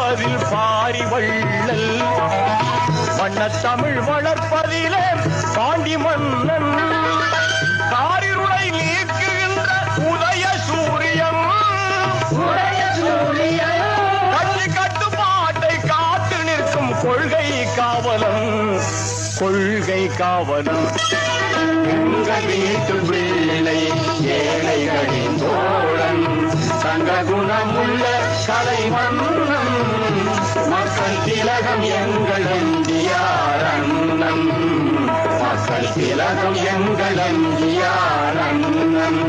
வளர்ப்பதில் பாரி வள்ளல், வண்ணத் தமிழ் வளர்ப்பதிலே பாண்டி மன்னன், காரிருளை நீக்குகின்ற உதய சூரியன், கட்சி கட்டுப்பாட்டை காத்து நிற்கும் கொள்கை காவலன், கொள்கை காவலன். எங்கள் வீட்டு பிள்ளை ஏழைகளின் தோழன், சங்க குணமுள்ள கலை மன்னன், மக்கள் திலகம் எங்கள் எம்ஜிஆர் அண்ணன், மக்கள் திலகம் எங்கள் எம்ஜிஆர் அண்ணன்.